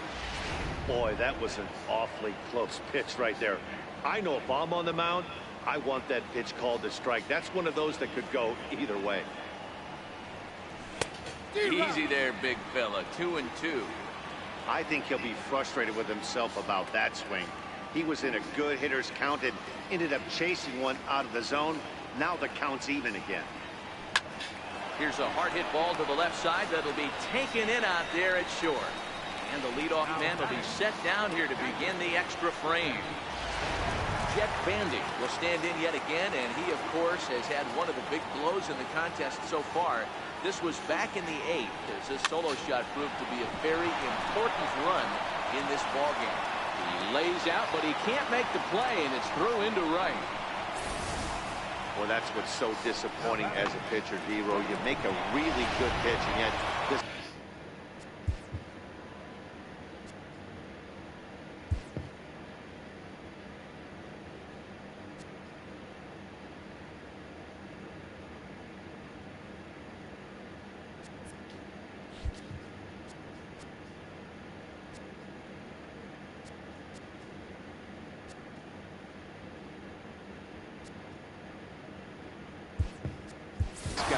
Boy, that was an awfully close pitch right there. I know if I'm on the mound, I want that pitch called a strike. That's one of those that could go either way. Easy there, big fella. 2-2. I think he'll be frustrated with himself about that swing. He was in a good hitter's count and ended up chasing one out of the zone. Now the count's even again. Here's a hard hit ball to the left side that'll be taken in out there at short. And the leadoff man will be set down here to begin the extra frame. Jet Bandy will stand in yet again, and he, of course, has had one of the big blows in the contest so far. This was back in the 8th as this solo shot proved to be a very important run in this ballgame. He lays out, but he can't make the play, and it's through into right. Well, that's what's so disappointing as a pitcher, D-Row. You make a really good pitch, and yet this...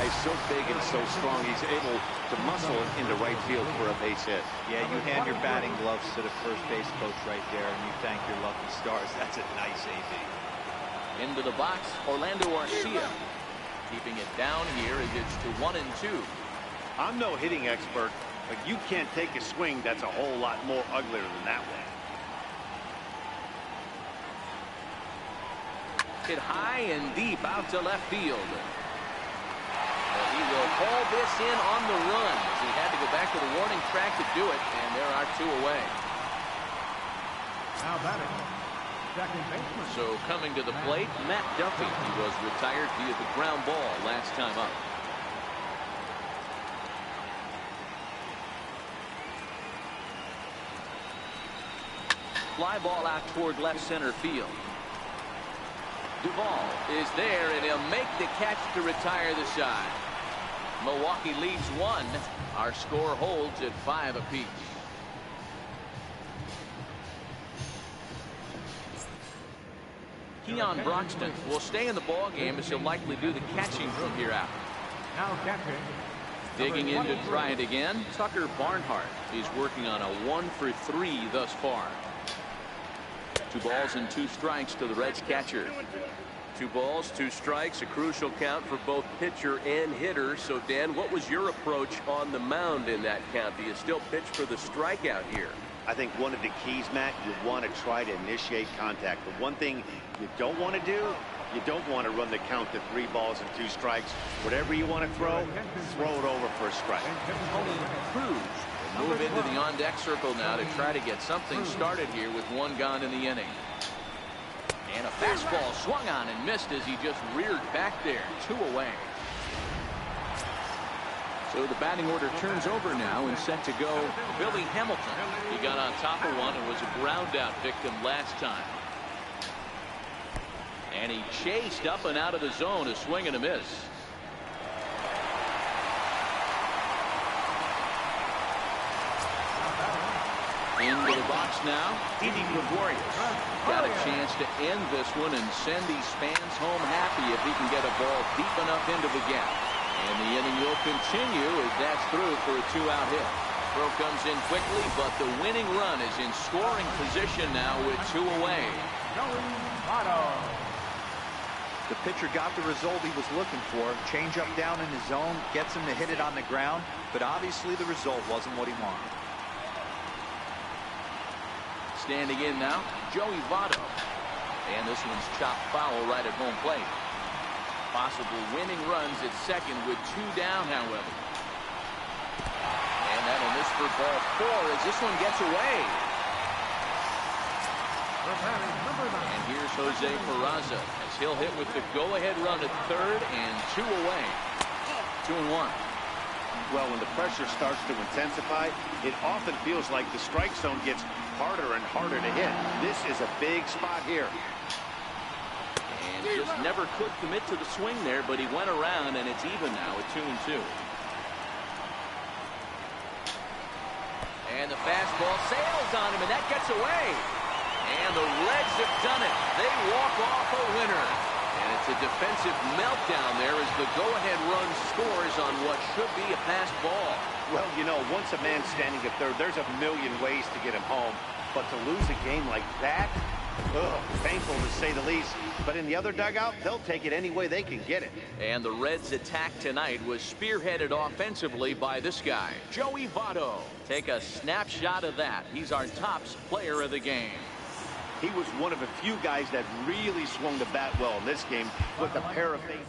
guy's so big and so strong, he's able to muscle it into right field for a base hit. Yeah, you hand your batting gloves to the first base coach right there, and you thank your lucky stars. That's a nice AB. Into the box, Orlando Arcia. Keeping it down here as it's to 1-2. I'm no hitting expert, but you can't take a swing that's a whole lot more uglier than that one. Hit high and deep out to left field. Well, he will haul this in on the run as he had to go back to the warning track to do it, and there are 2 away. Now batting, second baseman. So coming to the plate, Matt Duffy. He was retired via the ground ball last time up. Fly ball out toward left center field. Duvall is there, and he'll make the catch to retire the side. Milwaukee leads 1. Our score holds at 5 apiece. Keon Broxton will stay in the ball game as he'll likely do the catching from here out. Now catching. Digging in to try it again, Tucker Barnhart. He's working on a 1 for 3 thus far. 2 balls and 2 strikes to the Reds catcher. 2 balls, 2 strikes, a crucial count for both pitcher and hitter. So, Dan, what was your approach on the mound in that count? Do you still pitch for the strikeout here? I think one of the keys, Matt, you want to try to initiate contact. The one thing you don't want to do, you don't want to run the count to 3 balls and 2 strikes. Whatever you want to throw it over for a strike. Tony Cruz will move into the on-deck circle now to try to get something started here with 1 gone in the inning. And a fastball swung on and missed as he just reared back there. 2 away. So the batting order turns over now and set to go Billy Hamilton. He got on top of one and was a ground out victim last time. And he chased up and out of the zone, a swing and a miss. Into the box now, Didi Gregorius. Got a chance to end this one and send these fans home happy if he can get a ball deep enough into the gap. And the inning will continue as that's through for a 2-out hit. Throw comes in quickly, but the winning run is in scoring position now with 2 away. The pitcher got the result he was looking for. Change up down in his zone, gets him to hit it on the ground, but obviously the result wasn't what he wanted. Standing in now, Joey Votto. And this one's chopped foul right at home plate. Possible winning runs at second with 2 down, however. And that'll miss for ball 4 as this one gets away. And here's Jose Peraza as he'll hit with the go-ahead run at third and 2 away. 2-1. Well, when the pressure starts to intensify, it often feels like the strike zone gets harder and harder to hit. This is a big spot here. And just never could commit to the swing there, but he went around, and it's even now at 2-2. And the fastball sails on him, and that gets away. And the Reds have done it. They walk off a winner. And it's a defensive meltdown there as the go-ahead run scores on what should be a passed ball. Well, you know, once a man's standing at third, there's a million ways to get him home. But to lose a game like that, painful to say the least. But in the other dugout, they'll take it any way they can get it. And the Reds' attack tonight was spearheaded offensively by this guy, Joey Votto. Take a snapshot of that. He's our top player of the game. He was one of a few guys that really swung the bat well in this game with a pair of bases.